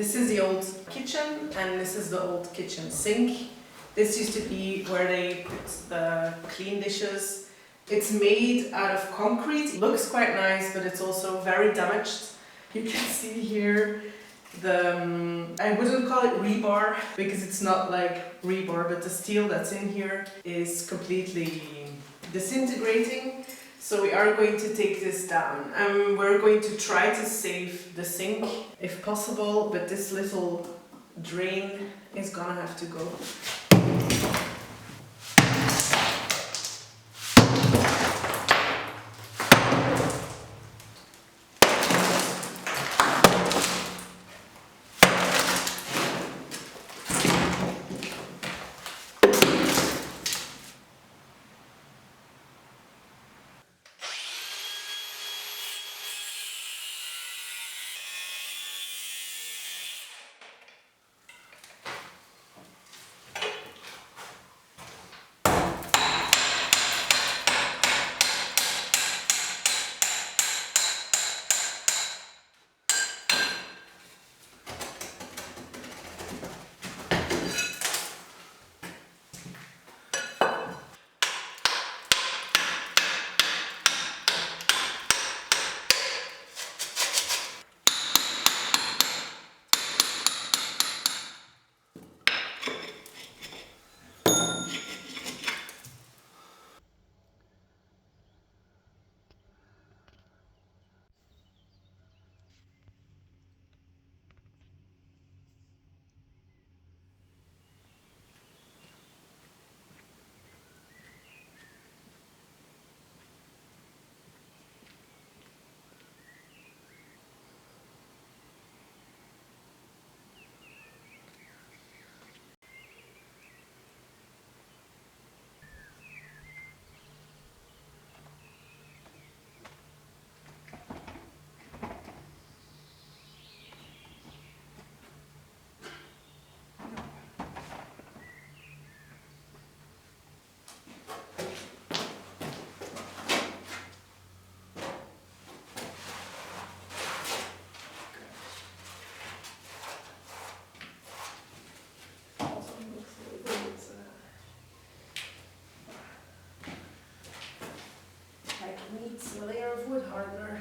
This is the old kitchen and this is the old kitchen sink. This used to be where they put the clean dishes. It's made out of concrete. It looks quite nice, but it's also very damaged. You can see here the, I wouldn't call it rebar because it's not like rebar, but the steel that's in here is completely disintegrating. So we are going to take this down and we're going to try to save the sink if possible, but this little drain is gonna have to go. Needs a layer of wood hardener.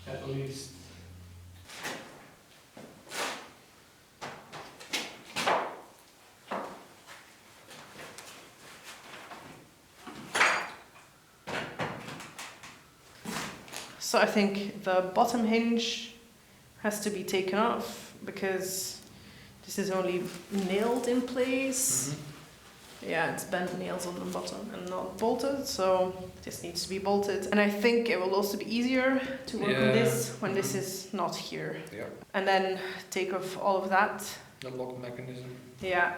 At least. So I think the bottom hinge has to be taken off because this is only nailed in place. Yeah, it's bent nails on the bottom and not bolted, so this needs to be bolted. And I think it will also be easier to work on this when this is not here. Yeah. And then take off all of that. The lock mechanism. Yeah.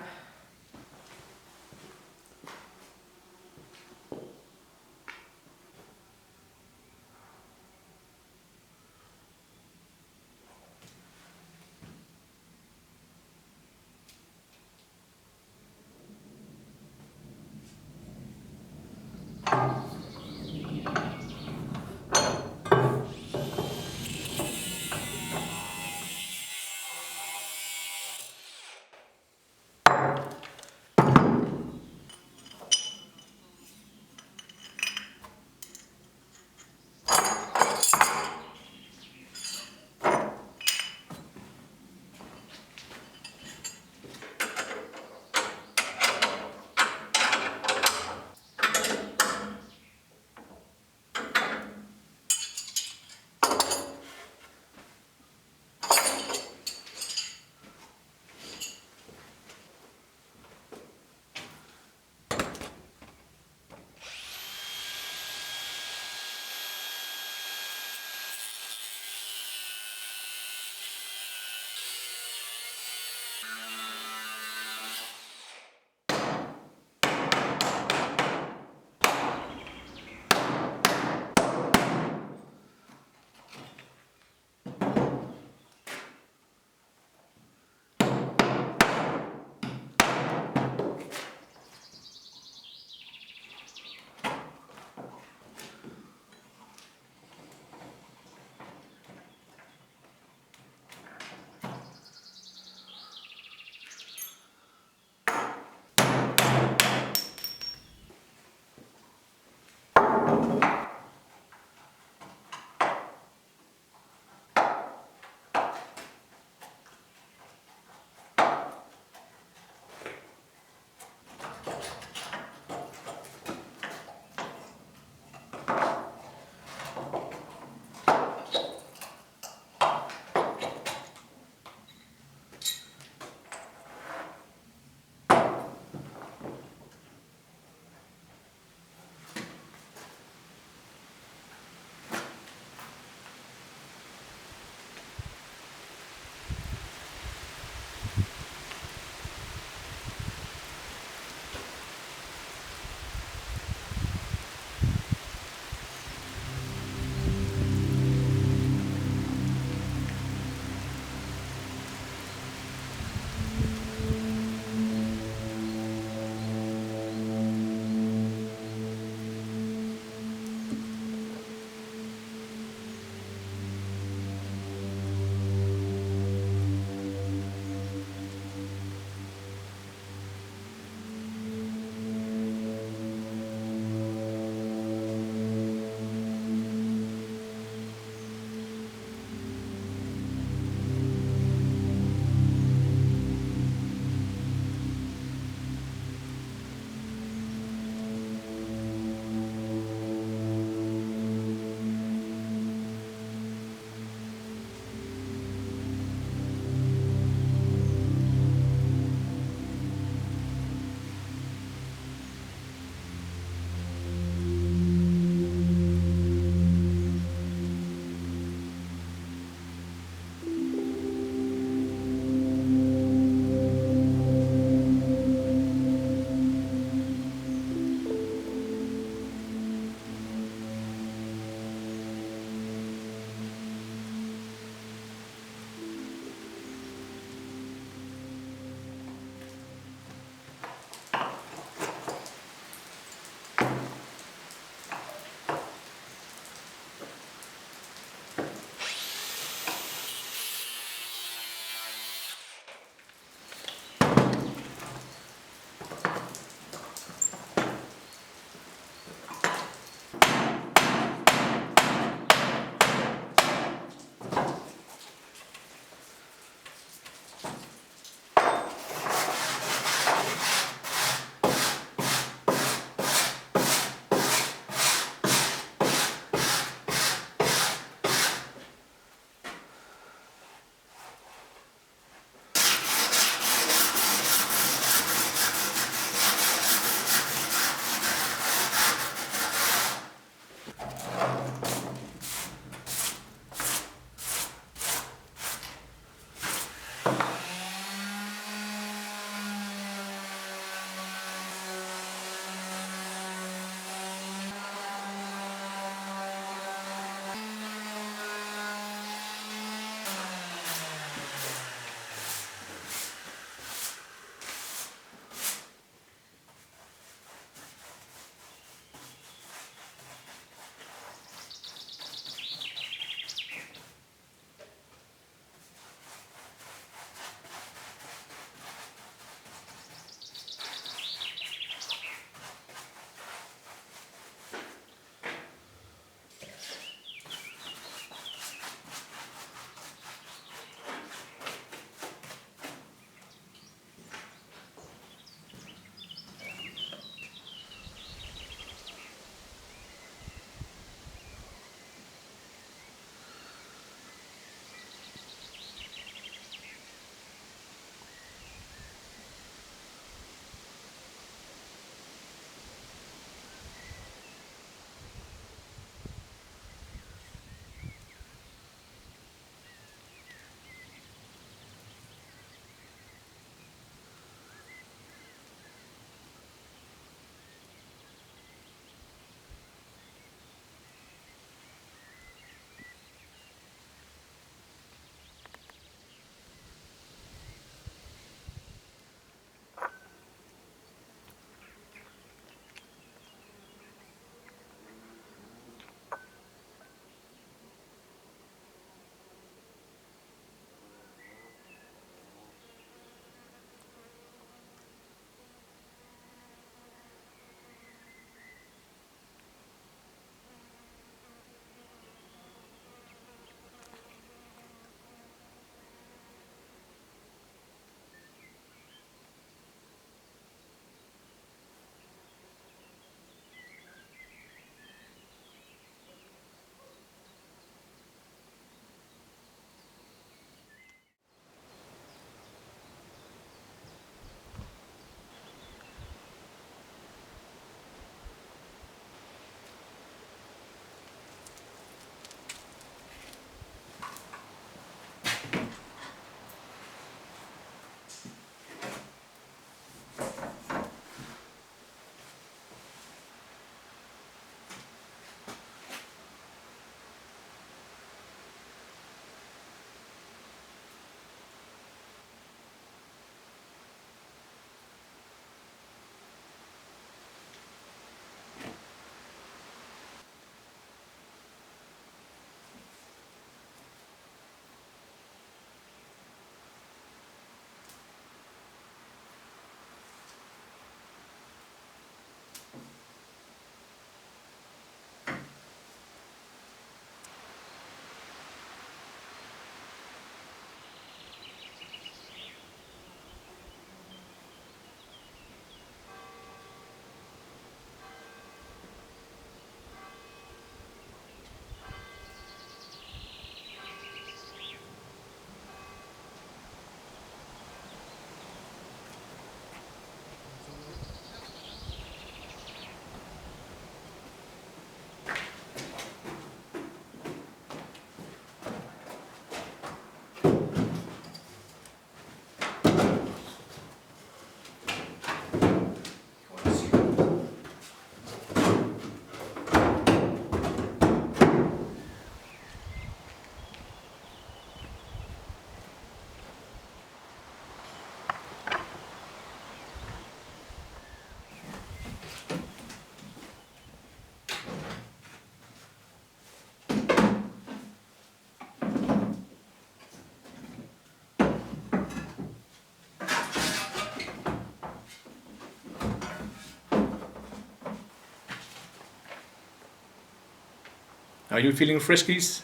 Are you feeling friskies?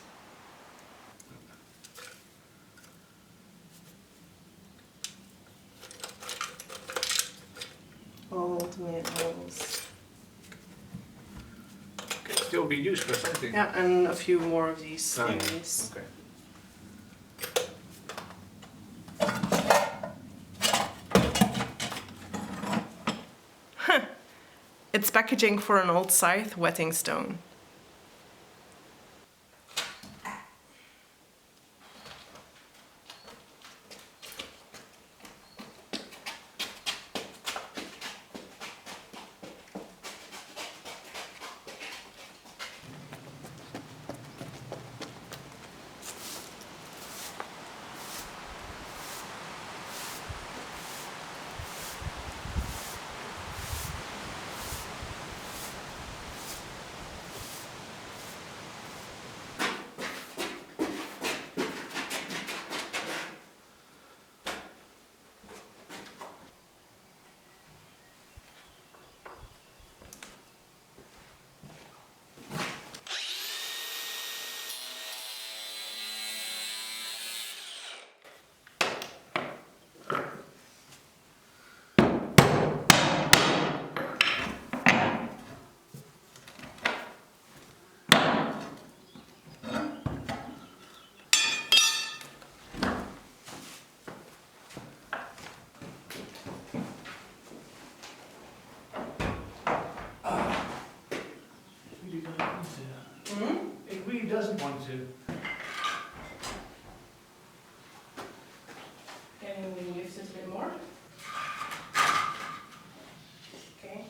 Old tomatoes. Can still be used for something. Yeah, and a few more of these Ah, yeah. things. Okay. It's packaging for an old scythe whetting stone. It really doesn't want to. Can we lift it a bit more? Okay.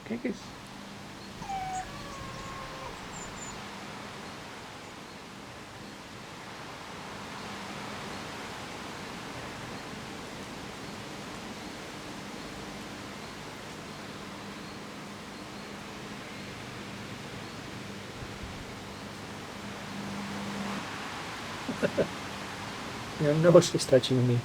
Kijk eens. Your nose is touching me.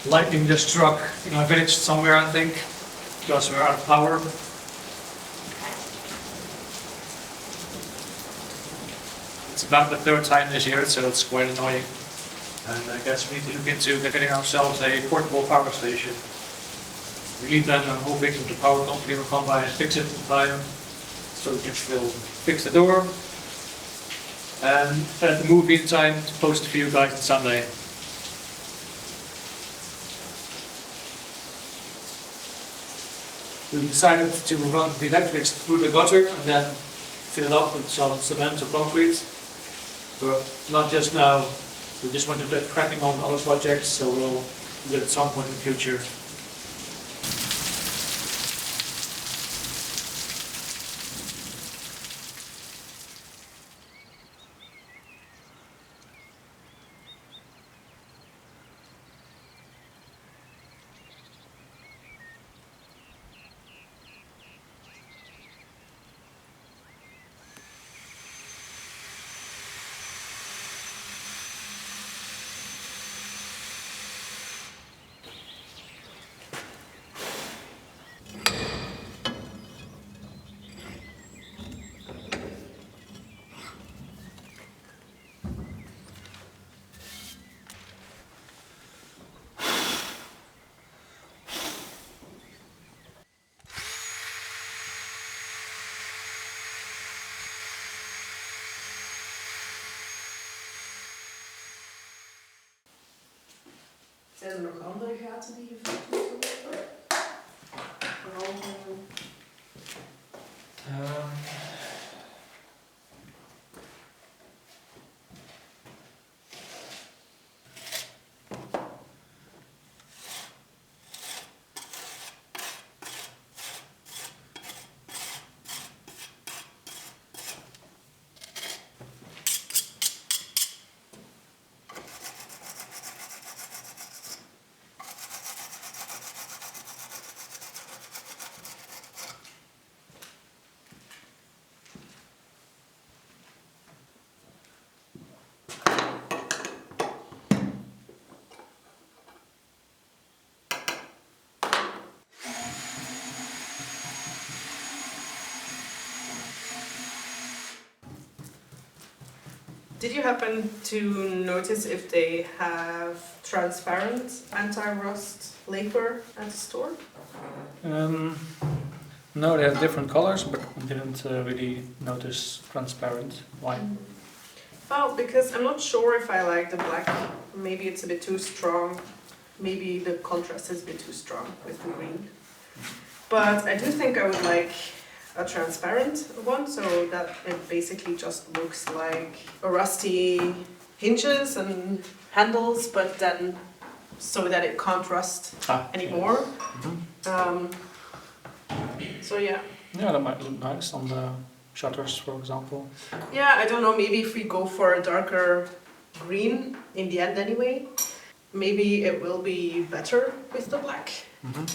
Lightning just struck in my village somewhere, I think, because we're out of power. It's about the third time this year, so it's quite annoying. And I guess we need to look into getting ourselves a portable power station. We need then, I'm hoping that the power company will come by and fix it in time, so we can still fix the door. And at the movie in time to post it for you guys on Sunday. We decided to run the electrics through the gutter and then fill it up with solid cement or concrete. But not just now, we just want to get cracking on other projects, so we'll do it at some point in the future. Zijn er nog andere gaten die gevuld moeten worden? Vooral Did you happen to notice if they have transparent anti-rust lacquer at the store? No, they have different colors, but I didn't really notice transparent. Why? Well, because I'm not sure if I like the black. Maybe it's a bit too strong. Maybe the contrast is a bit too strong with the green. But I do think I would like a transparent one, so that it basically just looks like a rusty hinges and handles, but then so that it can't rust anymore. Mm-hmm. So yeah. Yeah, that might look nice on the shutters, for example. Yeah, I don't know, maybe if we go for a darker green in the end anyway, maybe it will be better with the black. Mm-hmm.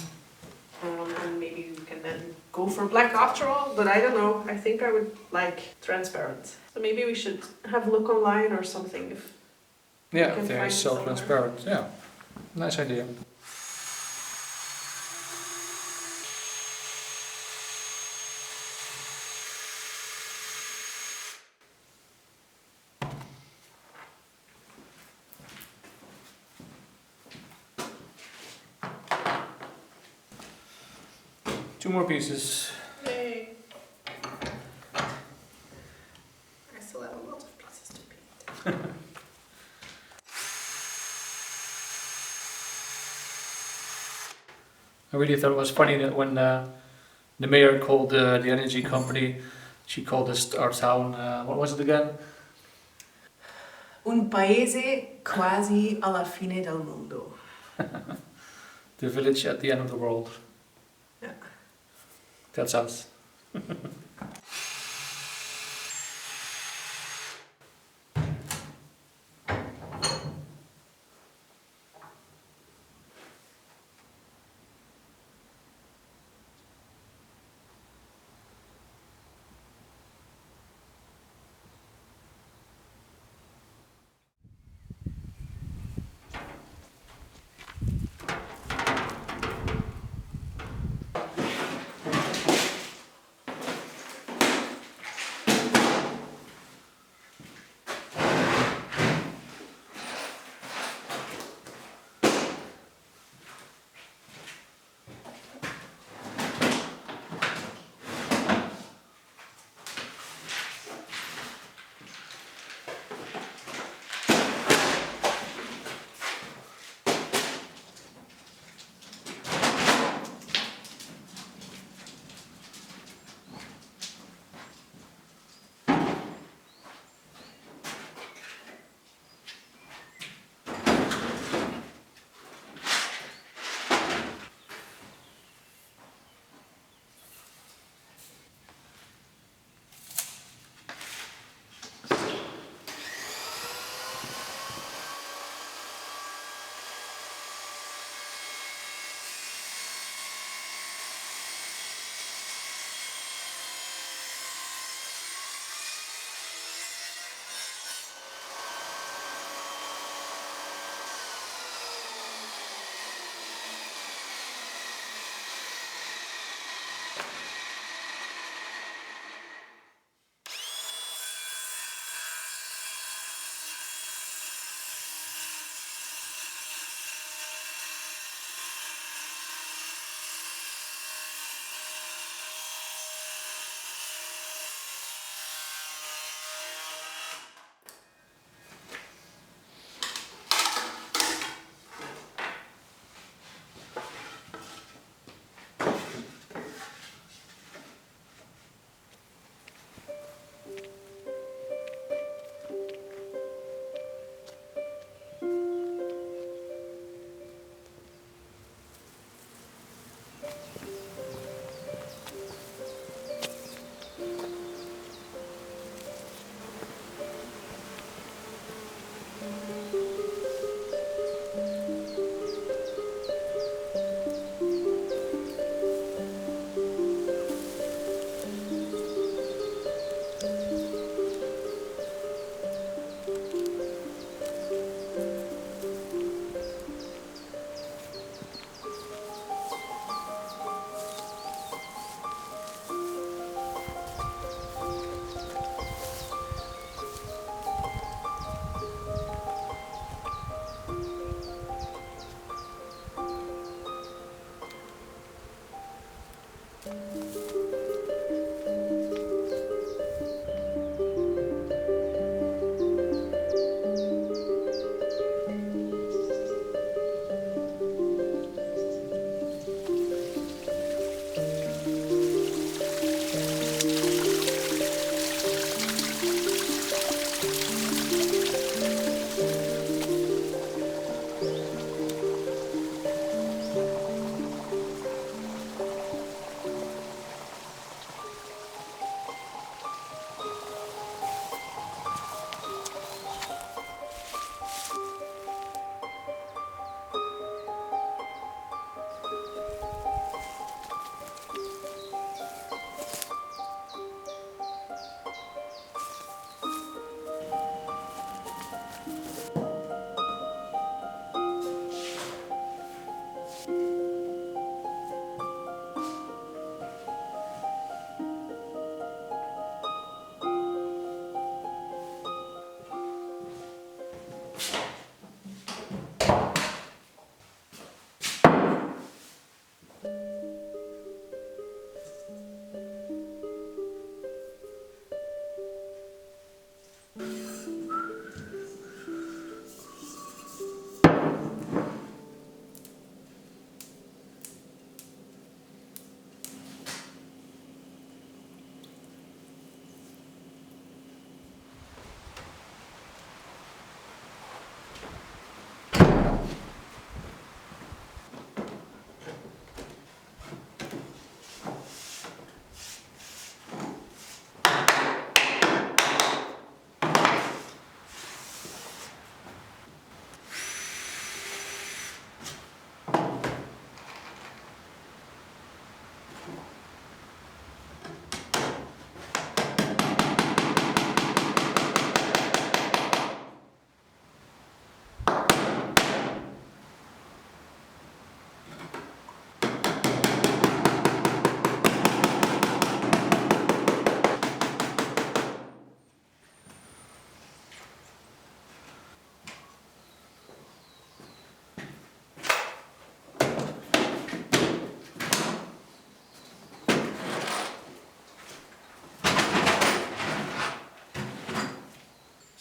And maybe we can then go for black after all, but I don't know. I think I would like transparent. So maybe we should have a look online or something. If Yeah, can they are find so somewhere. transparent. Yeah, nice idea. Two more pieces. Yay! I still have a lot of pieces to paint. I really thought it was funny that when The mayor called the energy company. She called this our town. What was it again? Un paese quasi alla fine del mondo. The village at the end of the world. Yeah. That's us.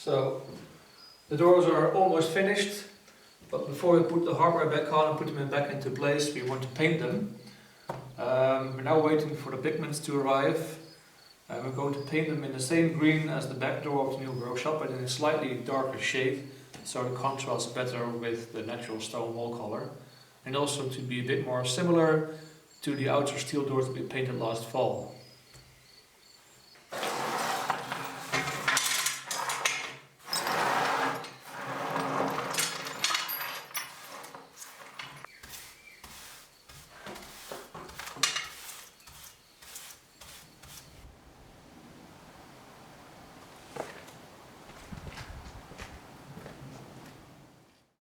So the doors are almost finished, but before we put the hardware back on and put them back into place, we want to paint them. We're now waiting for the pigments to arrive. We're going to paint them in the same green as the back door of the new workshop, but in a slightly darker shade, so it contrasts better with the natural stone wall color, and also to be a bit more similar to the outer steel doors that we painted last fall.